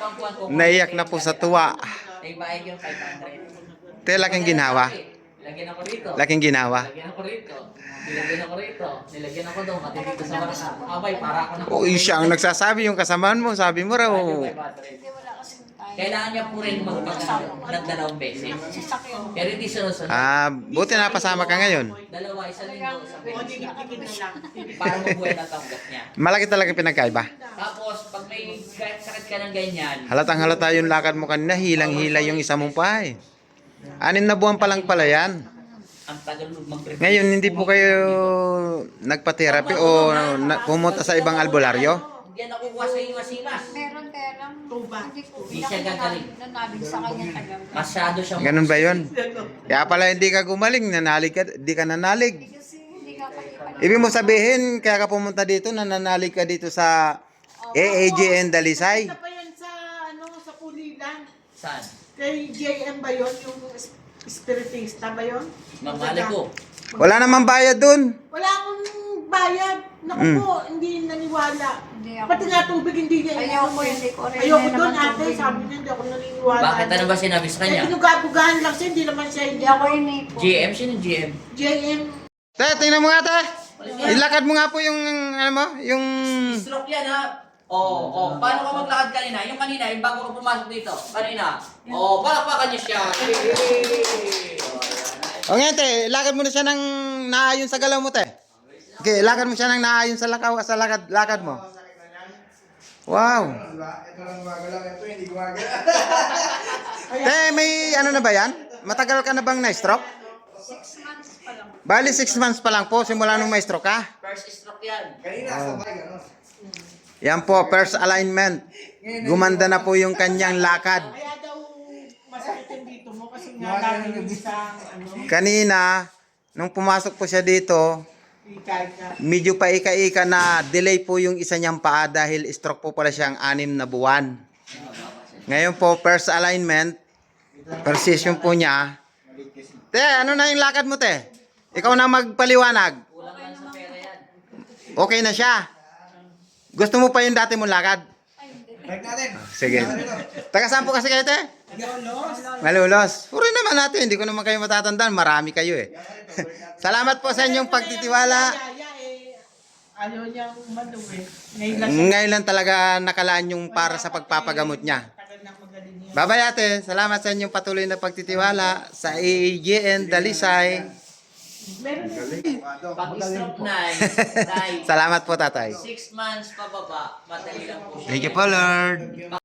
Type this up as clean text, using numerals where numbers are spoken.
kampuan ko. Naiyak na po sa tuwa. Ay, bayag yung 500. Te, laking ginawa. Lagyan ako rito. Laking ginawa. Lagyan ako rito. Nilagyan ako rito. Nilagyan ako doon. Pati dito sa baraka. Abay, para ako na. Uy, siya ang nagsasabi, yung kasamaan mo, sabi mo raw. Hindi, wala kasing tayo. Kailangan niya po rin ng dalawang beses. Sasakyan. Pero hindi sunod-sunod. Buti napasama ka ngayon. Dalawa, isa linggo, isang beses. Para mabuhay na tanggap niya. Malaki talaga pinagkaiba. Tapos, pag may sakit ka ng ganyan, Halatang halata yung lakad mo kanina, hilang-hila yung isa mong pahay. 6 na buwan pa lang pala yan. ang tagal mag-prepare. Ngayon, hindi po kayo nagpa-therapy o pumunta sa ibang albularyo? Hindi yan nakukuha sa iyo masimas. Meron kaya lang, hindi ko Hindi siya gagaling. nanabig sa kanya tagal. Masyado siyang... Ganun ba yun? Kaya pala hindi ka gumaling, nanalig ka, di ka nanalig. Kasi hindi ka pag-ipan. Ibig mo sabihin, kaya ka pumunta dito, nananalig ka dito sa AAGN Dalisay. Isa pa yan sa, sa Pulilan. Saan? Kay JM ba yun? Yung spiritista ba yun? Mamali ko. Wala namang bayad dun. Wala akong bayad. Naku po, hindi naniwala. Hindi ako. Pati nga tubig, hindi niya Ayoko, hindi ko rin. Ayoko Hindi doon naman ate, tubig. sabi niya, hindi ako naniniwala. Bakit? Ano ba sinabi sa Eh, kanya? pinugabugahan lang siya, hindi naman siya, Hindi ako inipo. GM? Sino GM? JM. Te, tingnan mo nga te. Ilakad mo nga po yung, ano mo, yung... Stroke yan ha. Oo. Paano ka maglakad kanina? Yung kanina, yung bago ka pumasok dito. Kanina. Palakpakan niyo siya. O ngayon te, ilakad mo na siya ng naayon sa galaw mo te. Okay, ilakad mo siya ng naayon sa lakad mo. Wow. Ito lang gumagalaw, ito hindi gumagalaw. Te, may ano na ba yan? Matagal ka na bang na-stroke? 6 months pa lang. Bali 6 months pa lang po simula nung may stroke ka. First stroke yan. Kanina, sabay, gano'n. Yan po, first alignment. Gumanda na po yung kanyang lakad. Kaya daw masakit yung dito mo kasi nga lagi yung isang Kanina, nung pumasok po siya dito, ikay ka. medyo paika-ika na delay po yung isa niyang paa dahil stroke po pala siyang 6 na buwan. Ngayon po, first alignment, precision po niya. Te, ano na yung lakad mo te? Ikaw na magpaliwanag. Kulang lang sa pera yan. Okay na siya. Gusto mo pa yung dati mong lakad? Break natin. Sige. Taga saan po kasi kayo te? Malulos. Puri naman natin, hindi ko naman kayo matatandaan. Marami kayo eh. Salamat po sa inyong pagtitiwala. Kaya ayaw niyang umano eh. Ngayon lang Ngayon lang talaga nakalaan yung para sa pagpapagamot niya. tagal nang magaling niya. Bye-bye ate. Salamat sa inyong patuloy na pagtitiwala sa AAGN Dalisay. Meron Pag stroke na, Salamat po tatay. 6 months pababa, madali lang po siya. Thank you po Lord.